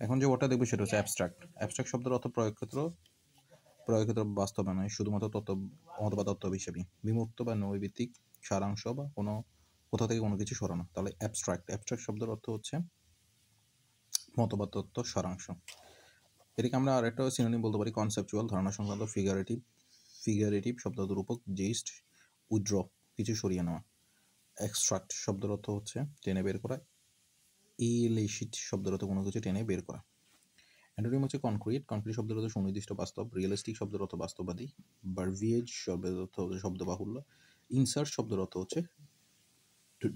এখন যে ওটা দেখবো সেটা হচ্ছে অ্যাবস্ট্রাক্ট। অ্যাবস্ট্রাক্ট শব্দের অর্থ প্রয়োগক্ষেত্র বাস্তবে নয়, শুধুমাত্র তত্ত্ব অথবা তত্ত্ব হিসেবে বিমূর্ত বা নৈবিত্তিক সারাংশ বা কোথাও থেকে কোনো কিছু সরানো। তাহলে অ্যাবস্ট্রাক্ট শব্দের অর্থ হচ্ছে মতবাদ তত্ত্ব সারাংশ। এটাকে আমরা আরেকটা সিনোনিম বলতে পারি কনসেপচুয়াল, ধারণা সংক্রান্ত, ফিগারেটিভ শব্দের রূপক, জিস্ট, উইথড্র, কিছু সরিয়ে নেওয়া। এক্সট্রাক্ট শব্দের অর্থ হচ্ছে টেনে বের করা। ইলিসিট শব্দের অর্থ কোনো কিছু টেনে বের করা। অ্যান্টোনিম হচ্ছে কনক্রিট শব্দের অর্থ সুনির্দিষ্ট বাস্তব। রিয়েলিস্টিক শব্দের অর্থ বাস্তববাদী। ভার্বিয়েজ শব্দের অর্থ হচ্ছে শব্দবাহুল্য। ইনসার্ট শব্দের অর্থ হচ্ছে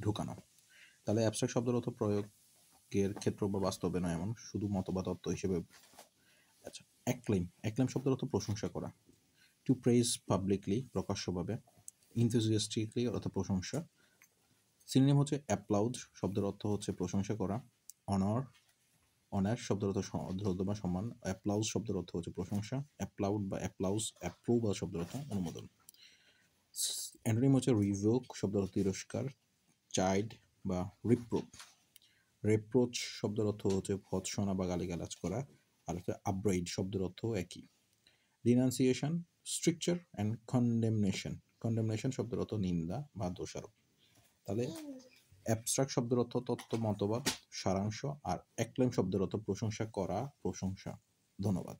ঢুকানো। তাহলে অ্যাবস্ট্রাক্ট শব্দের অর্থ প্রয়োগের ক্ষেত্র বা বাস্তবে নয় এমন, শুধু মতবাদ তত্ত্ব হিসেবে। আচ্ছা, অ্যাক্লেম শব্দের অর্থ প্রশংসা করা। টু প্রেজ পাবলিকলি, প্রকাশ্যভাবে। ইনথুজিয়াস্টিকলি অর্থ প্রশংসা। সিনোনিম হচ্ছে অ্যাপ্লাউড শব্দের অর্থ হচ্ছে প্রশংসা করা। অনার শব্দের অর্থ শ্রদ্ধা বা সম্মান। অ্যাপ্লাউজ শব্দের অর্থ হচ্ছে প্রশংসা। অ্যাপ্লাউড বা অ্যাপ্রুভাল শব্দের অর্থ অনুমোদন। অ্যান্টোনিম হচ্ছে রিভোক শব্দের অর্থ তিরস্কার। চাইড বা রেপ্রোচ শব্দের অর্থ হচ্ছে ভৎসনা বা গালিগালাজ করা। আর হচ্ছে আপব্রাইড শব্দের অর্থ একই। ডিনাউন্সিয়েশন, স্ট্রিকচার অ্যান্ড কন্ডেমনেশন শব্দের অর্থ নিন্দা বা দোষারোপ। তাহলে অ্যাবস্ট্রাক্ট শব্দের অর্থ তত্ত্ব, মতবাদ, সারাংশ, আর অ্যাক্লেম শব্দের অর্থ প্রশংসা করা, প্রশংসা। ধন্যবাদ।